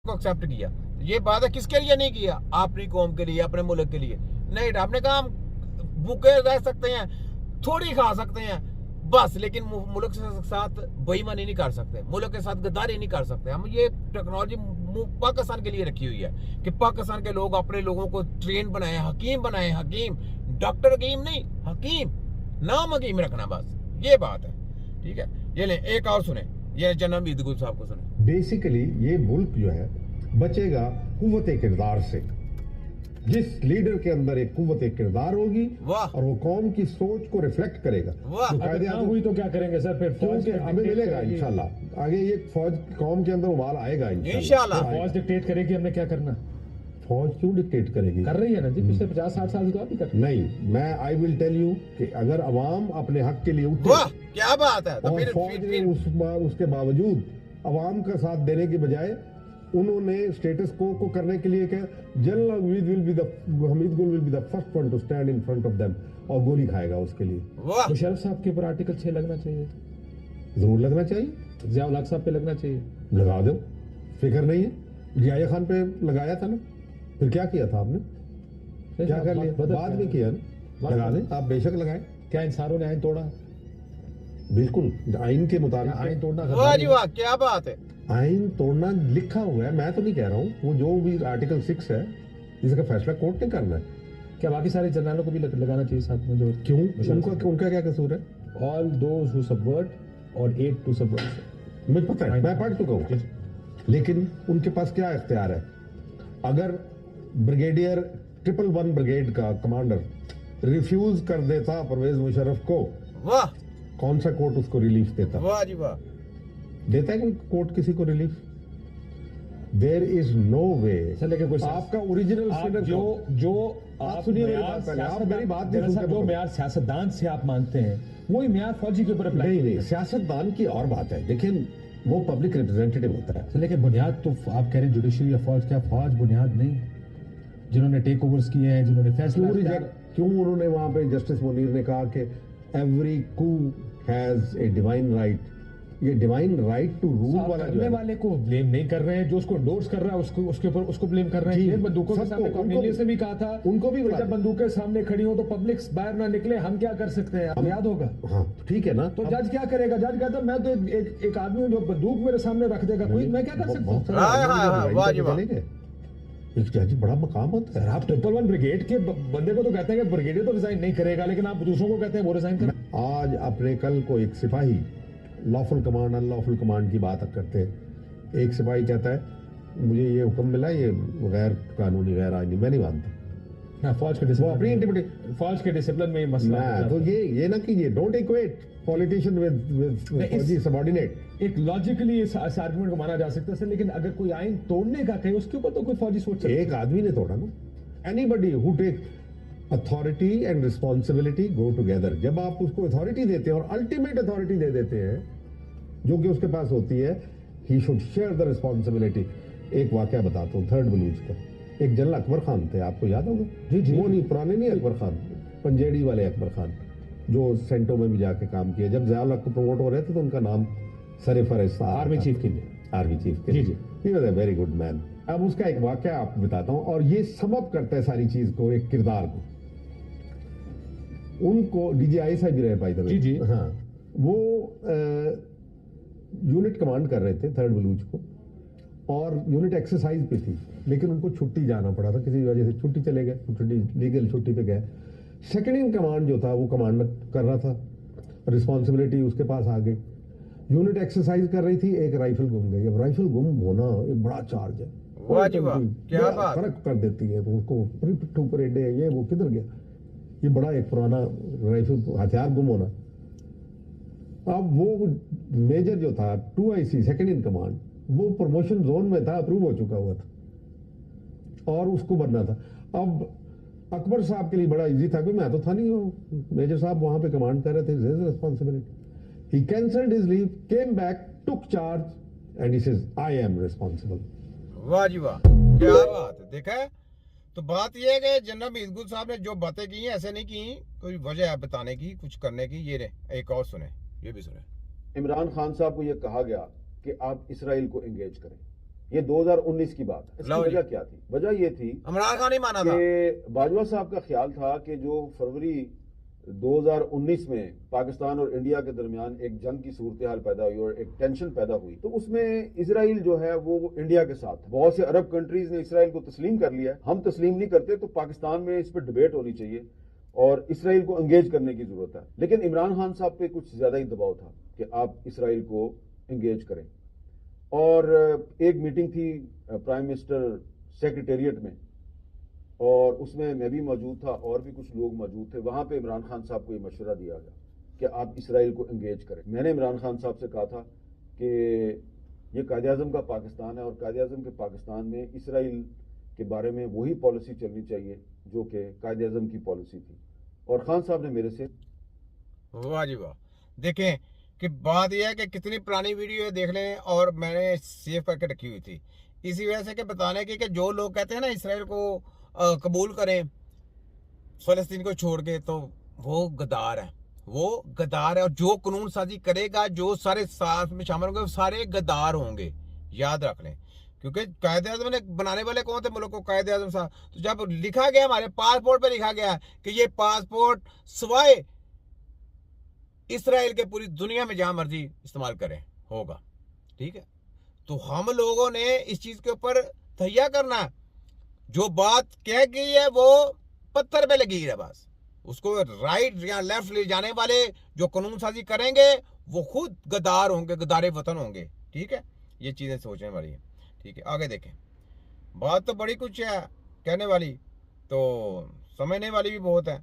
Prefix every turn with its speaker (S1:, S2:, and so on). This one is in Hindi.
S1: को एक्सेप्ट किया। ये बात है किसके लिए नहीं किया? अपनी कौम के लिए, अपने मुल्क के लिए नहीं। आपने कहा हम भूखे रह सकते हैं, थोड़ी खा सकते हैं बस, लेकिन मुल्क के साथ बेईमानी नहीं कर सकते, मुल्क के साथ गद्दारी नहीं कर सकते। हम ये टेक्नोलॉजी पाकिस्तान के लिए रखी हुई है कि पाकिस्तान के लोग अपने लोगों को ट्रेन बनाए, हकीम बनाए, हकीम, डॉक्टर हकीम नहीं, हकीम, नाम हकीम रखना बस, ये बात है। ठीक है, ये ले एक और सुने, ये जनाब ईदगुल साहब को सुने।
S2: बेसिकली ये मुल्क जो है बचेगा कुव्वत किरदार से। जिस लीडर के अंदर एक कुव्वत किरदार होगी और वो कौम की सोच को रिफ्लेक्ट करेगा।
S3: हुई तो क्या करेंगे सर? फिर
S2: क्योंकि हमें मिलेगा इंशाल्लाह आगे, ये फौज कौम के अंदर उबाल आएगा
S1: इंशाल्लाह।
S3: फौज डिक्टेट करेगी हमने क्या करना।
S2: फौज क्यों डिक्टेट करेगी?
S3: कर रही है ना जी, पिछले 50-60 साल की बात ही
S2: नहीं, मैं आई विल टेल यू कि अगर अवाम अपने हक के लिए उठे,
S1: क्या बात है, तो
S2: और फौज ने उसके बावजूद अवाम का साथ देने की बजाय उन्होंने स्टेटस को करने के लिए क्या, जनरल हमीद गुल will be the first one two stand in front of them, और गोली खाएगा उसके लिए।
S3: मुशर्रफ साहब के ऊपर आर्टिकल 6 लगना चाहिए,
S2: जरूर लगना चाहिए।
S3: ज़िया-उल हक साहब पे लगना चाहिए,
S2: लगा दो, फिक्र नहीं है। जिया खान पे लगाया था ना, फिर क्या किया था आपने? क्या कर लिया? बाद में किया ना, लगा दें आप, बेशक लगाएं।
S3: क्या इन सारों ने आइन तोड़ा?
S2: बिल्कुल आइन के मुताबिक
S3: आइन तोड़ना।
S1: वाह जी वाह, क्या बात है।
S2: आइन तोड़ना लिखा हुआ है, मैं तो नहीं कह रहा हूँ, वो जो भी आर्टिकल 6 है इसका फैसला कोर्ट ने करना है।
S3: क्या बाकी सारे जनरलों को भी लगाना चाहिए साथ में? जो
S2: क्यों, उनका क्या कसूर है?
S3: ऑल दोज हु सबवर्ट और एड टू सबवर्ट,
S2: मुझे पता है, मैं पढ़ चुका हूँ। लेकिन उनके पास क्या इख्तियार है? अगर ब्रिगेडियर 111 ब्रिगेड का कमांडर रिफ्यूज कर देता परवेज मुशर्रफ को,
S1: वाह,
S2: कौन सा कोर्ट उसको रिलीफ देता?
S1: वाह जी वाह।
S2: देता है कोई कोर्ट किसी को रिलीफ? देयर इज नो वे। आपका ओरिजिनल
S3: जो
S2: आप सुनिए मेरी बात पहले, आप मेरी बात नहीं सुनते।
S3: जो म्यार सियासतदान से आप मानते हैं वही म्यार फौजी के ऊपर अप्लाई
S2: नहीं, सियासतदान की और बात है। देखिए वो पब्लिक रिप्रेजेंटेटिव होता है।
S3: लेकिन बुनियाद तो आप कह रहे हैं जुडिशरी या फौज, क्या फौज बुनियाद नहीं? जिन्होंने टेक ओवर्स किए हैं, जिन्होंने फैसले,
S2: क्यों उन्होंने वहां पे जस्टिस मुनीर ने कहा कि एवरी कू हैज ए डिवाइन राइट, ये डिवाइन राइट टू रूल वाला
S3: करने वाले को ब्लेम नहीं कर रहे हैं, जो उसको एंडोर्स कर रहा है उसके ऊपर उसको ब्लेम कर रहे हैं। बंदूकों के सामने कॉर्नेलियस ने भी कहा था, उनको भी जब बंदूकें सामने खड़ी हो तो पब्लिक बाहर ना निकले, हम क्या कर सकते हैं? याद होगा।
S2: हाँ ठीक है ना।
S3: तो जज क्या करेगा? जज कहता मैं तो एक आदमी हूं जो बंदूक मेरे सामने रख देगा, कोई मैं क्या कर सकता हूँ?
S2: एक जज बड़ा मकाम होता है।
S3: आप 111 ब्रिगेड के बंदे को तो कहते हैं कि ब्रिगेडियर तो रिजाइन नहीं करेगा, लेकिन आप दूसरों को कहते हैं वो रिजाइन कर।
S2: आज अपने कल को एक सिपाही लॉफुल कमांड अनलॉफुल कमांड की बात करते हैं। एक सिपाही कहता है मुझे ये हुक्म मिला, ये गैर कानूनी गैर आईनी, मैं नहीं मानता।
S3: फौज के डिसिप्लिन में मसला है।
S2: तो ये ना कीजिए, don't equate politician with subordinate.
S3: एक लॉजिकली इस आर्गुमेंट को माना जा सकता है, लेकिन अगर कोई आइन तोड़ने का कहे उसके ऊपर तो कोई फौजी सोच सकता है।
S2: एक आदमी ने तोड़ा ना। Anybody who take authority and responsibility go together. जब आप उसको अथॉरिटी देते हैं और अल्टीमेट अथॉरिटी दे देते हैं जो कि उसके पास होती है, he should share the responsibility. एक वाकया बताता हूँ 3rd बलूच का। एक जनरल अकबर खान थे, आपको याद होगा?
S3: जी।
S2: वो नहीं, पुराने नहीं अकबर खान, पंजेड़ी वाले अकबर खान, जो सेंटो में भी जाके काम किया। जब ज़िया-उल हक को प्रमोट हो रहे थे तो उनका नाम सर-ए-फहरिस्त
S3: आर्मी चीफ के लिए।
S2: जी। He was a very good man. अब उसका एक वाकया आपको बताता हूँ, और ये समअप करता है सारी चीज को, एक किरदार को। उनको डीजीआई साहब भी रहे पाई थे।
S3: जी।
S2: हाँ, वो यूनिट कमांड कर रहे थे 3rd बलूच को, और यूनिट एक्सरसाइज पे थी, लेकिन उनको छुट्टी जाना पड़ा था, किसी वजह से छुट्टी चले गए, लीगल छुट्टी पे गए। सेकेंड इन कमांड जो था वो कमांड कर रहा था, रिस्पॉन्सिबिलिटी उसके पास आ गई। यूनिट एक्सरसाइज कर रही थी, एक राइफल गुम गई। अब राइफल गुम होना एक बड़ा चार्ज है,
S1: क्या बात,
S2: फर्क कर देती है उसको, पिट्ठू परेडे ये वो किधर गया, ये बड़ा एक पुराना राइफल हथियार गुम होना। अब वो मेजर जो था 2IC सेकंड इन कमांड, वो प्रमोशन जोन में था, अप्रूव हो चुका हुआ था और उसको बनना था। अब अकबर साहब के लिए बड़ा इजी था, मैं तो था नहीं, वो मेजर साहब वहां पे कमांड कर रहे थे, responsibility. He cancelled his leave, came back, took charge, and he says, "I am responsible."
S1: वाह जी वाह, क्या बात है। देखा है, तो बात यह है कि जनाब ईदगुल साहब ने जो बातें की हैं ऐसे नहीं की, कोई वजह है बताने की, कुछ करने की। ये रहे एक और सुने, ये भी सुने।
S4: इमरान खान साहब को यह कहा गया कि आप इसराइल को एंगेज करें, ये 2019 की बात है।
S1: लो
S4: इसकी
S1: जी।
S4: वजह क्या थी? वजह ये थी
S1: इमरान खान ही माना था।
S4: कि बाजवा साहब का ख्याल था कि जो फरवरी 2019 में पाकिस्तान और इंडिया के दरमियान एक जंग की सूरत हाल पैदा हुई और एक टेंशन पैदा हुई, तो उसमें इसराइल जो है वो इंडिया के साथ था। बहुत से अरब कंट्रीज ने इसराइल को तस्लीम कर लिया है। हम तस्लीम नहीं करते, तो पाकिस्तान में इस पर डिबेट होनी चाहिए और इसराइल को एंगेज करने की जरूरत है। लेकिन इमरान खान साहब पे कुछ ज्यादा ही दबाव था कि आप इसराइल को एंगेज करें। और एक मीटिंग थी प्राइम मिनिस्टर सेक्रेटेरिएट में, और उसमें मैं भी मौजूद था और भी कुछ लोग मौजूद थे। वहां पे इमरान खान साहब को ये मशवरा दिया गया कि आप इसराइल को एंगेज करें। मैंने इमरान खान साहब से कहा था कि ये कायद-ए-आज़म का पाकिस्तान है और कायद-ए-आज़म के पाकिस्तान में इसराइल के बारे में वही पॉलिसी चलनी चाहिए जो कि कायद-ए-आज़म की पॉलिसी थी। और खान साहब ने मेरे से
S1: वाह जी वाह। देखें कि बात यह है कि कितनी पुरानी वीडियो है, देख लें, और मैंने सेव करके रखी हुई थी इसी वजह से कि बताने की कि जो लोग कहते हैं ना इसराइल को कबूल करें फ़लस्तीन को छोड़ के, तो वो गद्दार है, वो गद्दार है। और जो कानून साजी करेगा, जो सारे साथ में शामिल होंगे, वो सारे गद्दार होंगे, याद रख लें। क्योंकि कायद-ए-आज़म ने बनाने वाले कौन थे मुल्क को? कायद-ए-आज़म साहब। तो जब लिखा गया, हमारे पासपोर्ट पे लिखा गया कि ये पासपोर्ट सिवाय इसराइल के पूरी दुनिया में जहां मर्जी इस्तेमाल करें होगा, ठीक है। तो हम लोगों ने इस चीज के ऊपर तैयार करना है। जो बात कह गई है वो पत्थर पे लगी है, बस उसको राइट या लेफ्ट ले जाने वाले जो कानून साजी करेंगे वो खुद गद्दार होंगे, गद्दारे वतन होंगे, ठीक है। ये चीजें सोचने वाली है, ठीक है। आगे देखें, बात तो बड़ी कुछ है कहने वाली, तो समझने वाली भी बहुत है।